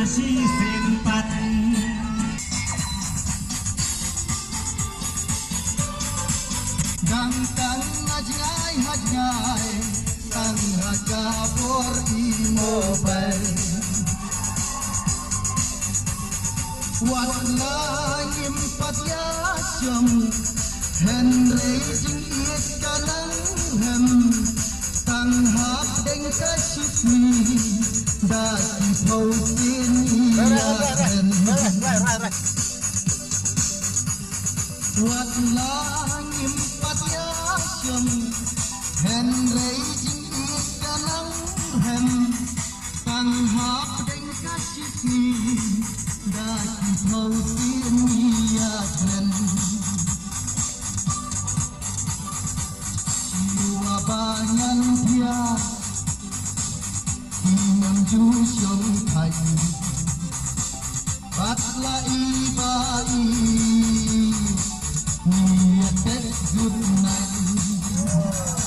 si sempat Dang tang hajngai tang raga por imobile Wat la impat ya syam Henry jing iet kalang hem tang hap deng kasifni dasi pautin ya hen Wat la impat ya syam Henry jing iet kalang hem tang hap deng kasifni dasi pautin ya hen Banyan dia Inang jusyong kayu Batla ibai Niat good night